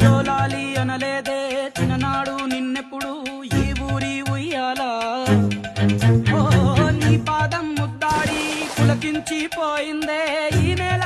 జోలాలి అనలేదే చిన్ననాడు నిన్నెప్పుడు ఈ ఊరి ఉయ్యాలా ఓ నీ పాదం ముద్దాడి పులకించిపోయిందే ఈ నేల